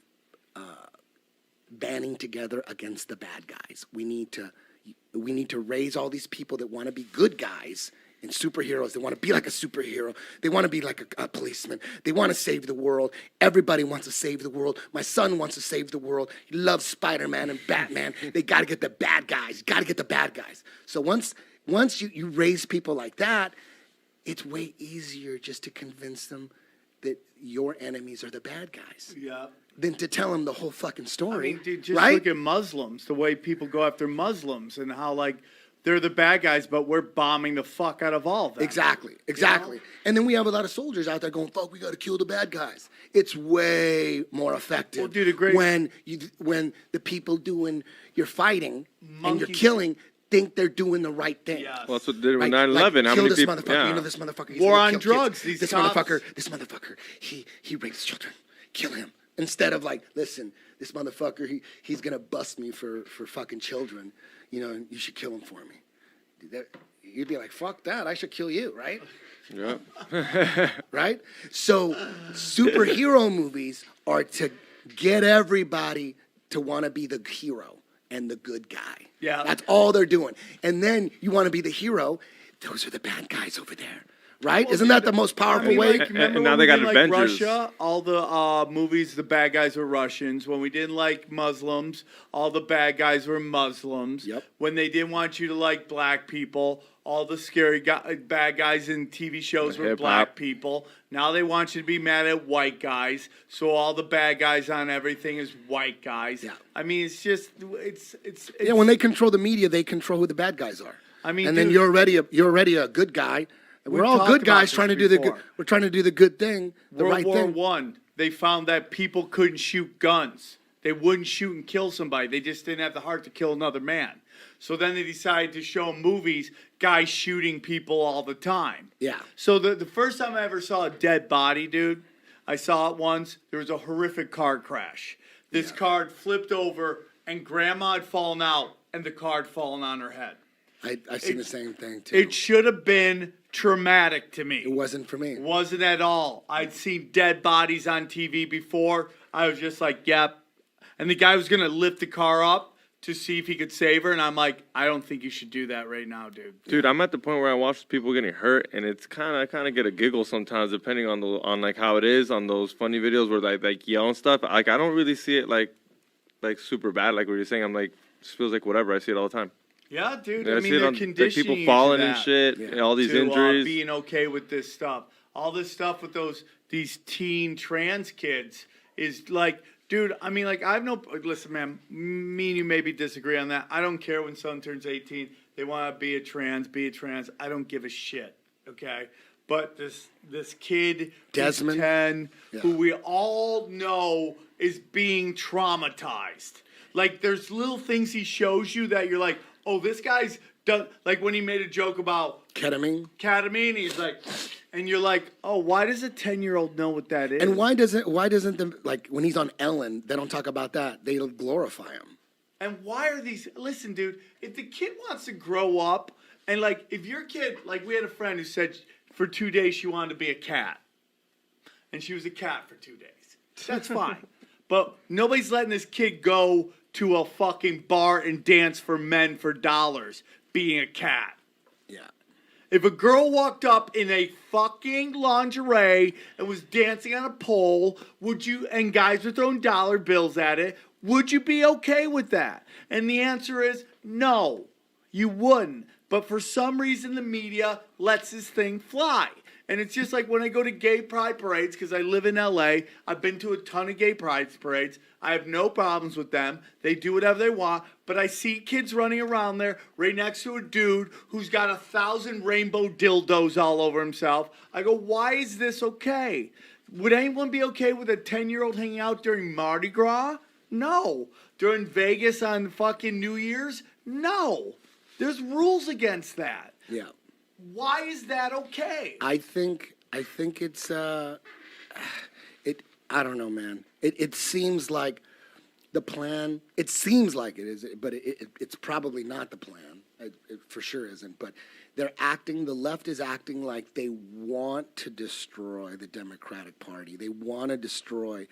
banding together against the bad guys. We need to raise all these people that want to be good guys and superheroes. They want to be like a superhero. They want to be like a policeman. They want to save the world. Everybody wants to save the world. My son wants to save the world. He loves Spider-Man and Batman. They got to get the bad guys. Got to get the bad guys. So once you raise people like that, it's way easier just to convince them that your enemies are the bad guys. Yeah. Than to tell them the whole fucking story. I mean, dude, just right? look at Muslims, the way people go after Muslims and how, like, they're the bad guys, but we're bombing the fuck out of all of them. Exactly. You know? And then we have a lot of soldiers out there going, fuck, we got to kill the bad guys. It's way more effective Well, dude, when the people doing your fighting and you're killing think they're doing the right thing. Yes. Well, that's what they did with Like, 9/11. How kill many this people? motherfucker. Yeah. You know this motherfucker. He's War gonna on kill drugs. kids. This motherfucker. He rapes children. Kill him. Instead of like, listen, this motherfucker. He's gonna bust me for fucking children. You should kill him for me. You'd be like, fuck that. I should kill you, right? Yeah. Right? So superhero movies are to get everybody to want to be the hero and the good guy. Yeah. That's all they're doing. And then you want to be the hero. Those are the bad guys over there. Right? Well, Isn't that the most powerful way? Like, remember And now when they we got didn't like Avengers. Russia, all the movies, the bad guys were Russians. When we didn't like Muslims, all the bad guys were Muslims. Yep. When they didn't want you to like black people, all the scary bad guys in TV shows were Hip-hop. black people. Now they want you to be mad at white guys, so all the bad guys on everything is white guys. Yeah. I mean, it's just it's Yeah, when they control the media, they control who the bad guys are. I mean, and then dude, you're already a good guy. We're all talked good about guys this trying to do the good. before. We're trying to do the good thing, the World right War thing. One, they found that people couldn't shoot guns. They wouldn't shoot and kill somebody. They just didn't have the heart to kill another man. So then they decided to show movies, guys shooting people all the time. Yeah. So the first time I ever saw a dead body, dude, I saw it once. There was a horrific car crash. This car had flipped over, and grandma had fallen out, and the car had fallen on her head. I've seen the same thing too. It should have been traumatic to me. It wasn't for me. Wasn't at all. I'd seen dead bodies on TV before. I was just like, yep. And the guy was going to lift the car up to see if he could save her. And I'm like, I don't think you should do that right now, dude. Dude, I'm at the point where I watch people getting hurt, and it's kind of get a giggle sometimes, depending on like how it is on those funny videos where like yell and stuff. Like I don't really see it like super bad, like what you're saying. I'm like, it feels like whatever. I see it all the time. Yeah, dude. Yeah, I I mean, see it they're on like, conditioning people falling you to and that, shit, and all these to, injuries. being okay with this stuff. All this stuff with these teen trans kids is like, dude, I mean, like, listen, man, me and you maybe disagree on that. I don't care when someone turns 18. They want to be a trans. I don't give a shit, okay? but this kid, Desmond? who's 10, Yeah. who we all know is being traumatized. Like, there's little things he shows you that you're like, oh, this guy's done. Like when he made a joke about Ketamine. he's like, and you're like, oh, why does a 10-year-old know what that is? And why doesn't the, like when he's on Ellen, they don't talk about that. They glorify him. And why are these? Listen, dude, if the kid wants to grow up, and like, if your kid, like, we had a friend who said for 2 days she wanted to be a cat, and she was a cat for 2 days. That's fine. But nobody's letting this kid go to a fucking bar and dance for men for dollars being a cat. Yeah. If a girl walked up in a fucking lingerie and was dancing on a pole, would you, and guys were throwing dollar bills at it, would you be okay with that? And the answer is no, you wouldn't. But for some reason, the media lets this thing fly. And it's just like when I go to gay pride parades, because I live in LA, I've been to a ton of gay pride parades. I have no problems with them. They do whatever they want. But I see kids running around there right next to a dude who's got 1,000 rainbow dildos all over himself. I go, why is this okay? Would anyone be okay with a 10-year-old hanging out during Mardi Gras? No. During Vegas on fucking New Year's? No. There's rules against that. Yeah. Why is that okay? I think it's I don't know, man. It seems like the plan. It seems like it is, but it's probably not the plan. It for sure isn't. But they're acting. The left is acting like they want to destroy the Democratic Party. They want to destroy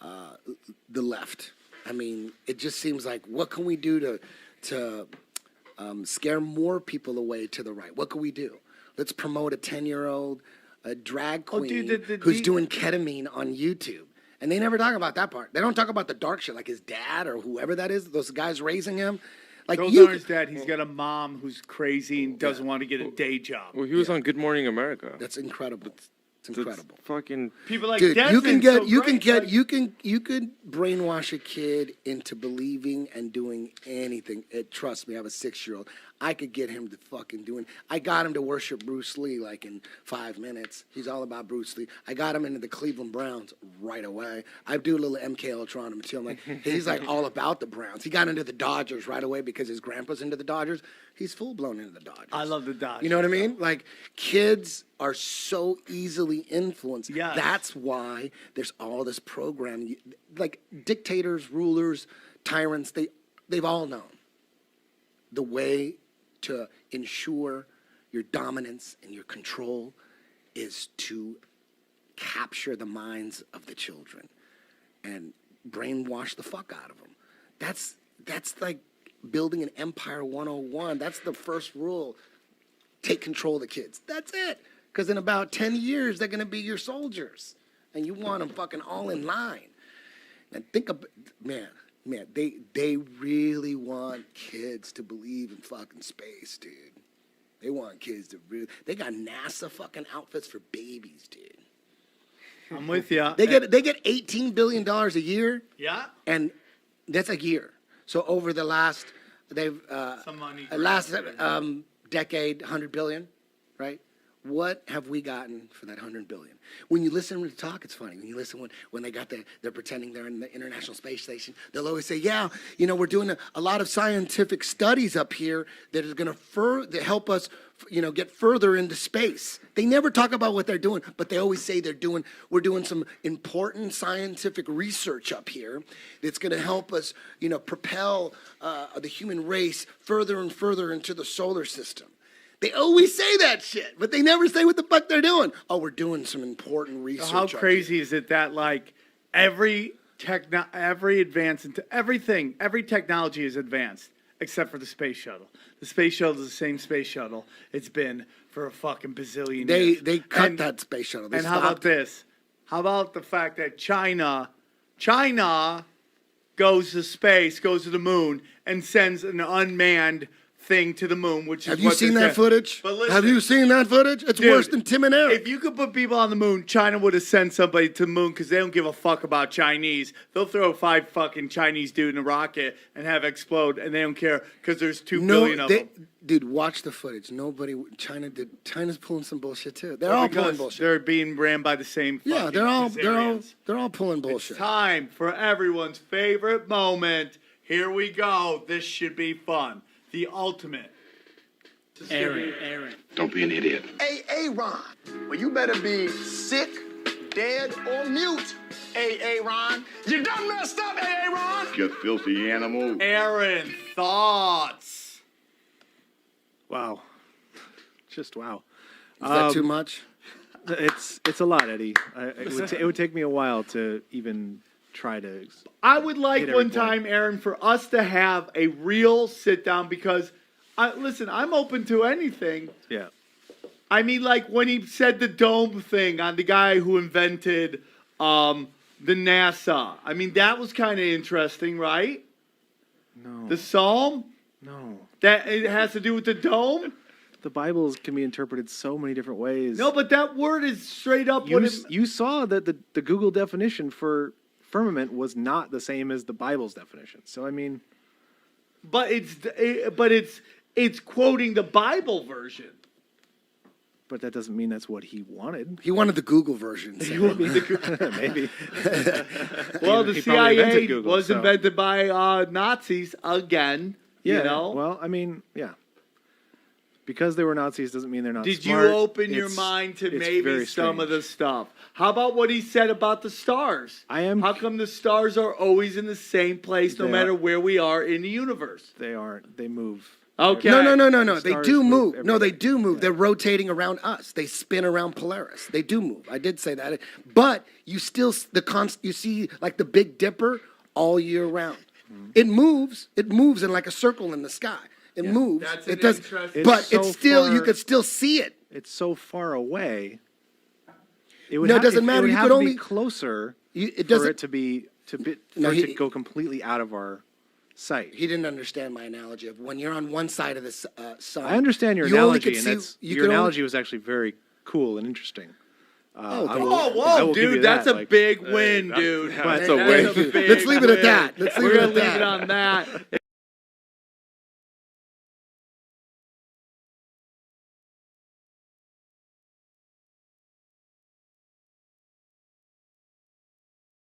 the left. I mean, it just seems like, what can we do to scare more people away to the right? What can we do? Let's promote a 10-year-old drag queen who's doing ketamine on YouTube. And they never talk about that part. They don't talk about the dark shit, like his dad or whoever that is, those guys raising him. Like, those aren't his dad. He's got a mom who's crazy and doesn't want to get a day job. Well, he was on Good Morning America. That's incredible. It's incredible. It's fucking people like Dude, you can brainwash a kid into believing and doing anything. Trust me, I have a 6-year-old. I could get him to fucking doing. I got him to worship Bruce Lee like in 5 minutes. He's all about Bruce Lee. I got him into the Cleveland Browns right away. I do a little MK Ultra too. I'm like, he's like all about the Browns. He got into the Dodgers right away because his grandpa's into the Dodgers. He's full blown into the Dodgers. I love the Dodgers. You know what I mean? Like, kids are so easily influenced. Yes. That's why there's all this program. Like, dictators, rulers, tyrants, they've all known the way to ensure your dominance and your control is to capture the minds of the children and brainwash the fuck out of them. That's like building an empire 101. That's the first rule. Take control of the kids. That's it. Because in about 10 years, they're going to be your soldiers. And you want them fucking all in line. And think of, man, they really want kids to believe in fucking space, dude. They want kids to really, they got NASA fucking outfits for babies, dude. I'm with you. They get $18 billion a year. Yeah. And that's a year. So over the last, Some money. last decade, 100 billion, right? What have we gotten for that 100 billion? When you listen to talk, it's funny. When you listen when they got they're pretending they're in the International Space Station, they'll always say, yeah, we're doing a lot of scientific studies up here that is going to help us, get further into space. They never talk about what they're doing, but they always say we're doing some important scientific research up here that's going to help us, propel the human race further and further into the solar system. They always say that shit, but they never say what the fuck they're doing. Oh, we're doing some important research. How crazy is it that like every advance into everything, every technology is advanced except for the space shuttle. The space shuttle is the same space shuttle it's been for a fucking bazillion years. They cut that space shuttle. And how about this? How about the fact that China goes to space, goes to the moon, and sends an unmanned thing to the moon, which is Have you seen that footage? But listen, have you seen that footage? It's worse than Tim and Eric. If you could put people on the moon, China would have sent somebody to the moon because they don't give a fuck about Chinese. They'll throw 5 fucking Chinese dude in a rocket and have it explode, and they don't care because there's 2 billion of them. Dude, watch the footage. China's pulling some bullshit too. They're all pulling bullshit. They're being ran by the same. Yeah, they're all pulling bullshit. It's time for everyone's favorite moment. Here we go. This should be fun. The ultimate. Aaron. Don't be an idiot. Hey, Ron. Well, you better be sick, dead, or mute. Ron. You done messed up, Ron. You filthy animal. Aaron, thoughts? Wow. Just wow. Is that too much? It's a lot, Eddie. It would take me a while to even try to. I would like Hit every one point. time, Aaron, for us to have a real sit down because, listen, I'm open to anything. Yeah. I mean, like when he said the dome thing on the guy who invented the NASA. I mean, that was kind of interesting, right? No. The Psalm? No. That it has to do with the dome? The Bible can be interpreted so many different ways. No, but that word is straight up You saw that the Google definition for firmament was not the same as the Bible's definition. So I mean, but it's quoting the Bible version. but that doesn't mean that's what he wanted. He wanted the Google version. So. Maybe. Well, the He probably CIA invented Google, was so. invented by Nazis again. Yeah. You know? Well, I mean, yeah. Because they were Nazis doesn't mean they're not Did smart. you open your It's- mind to it's maybe very some of the strange. stuff? How about what he said about the stars? How come the stars are always in the same place no They matter are- where we are in the universe? They aren't. They move. Okay. No. The They stars do move. move No, they everywhere. do move. They're rotating around us. They spin around Polaris. They do move. I did say that. But you still you see like the Big Dipper all year round. It moves. It moves in like a circle in the sky. It moves. That's It an does. interesting- But It's so it's still you far- could still see it. It's so far away. It would No, it have, doesn't matter. It would You have could to only- be closer It for doesn't. it to be for No, it to he- go completely out of our sight. He didn't understand my analogy of when you're on one side of the sun. I understand your you only analogy, could and see- that's you your could only- analogy was actually very cool and interesting. Oh, I thank will- you. I Whoa, will give you dude, that's that, a like- big win, dude. that's a That's win. a big Let's leave it at win. that. Let's leave We're it gonna at leave that. it on that.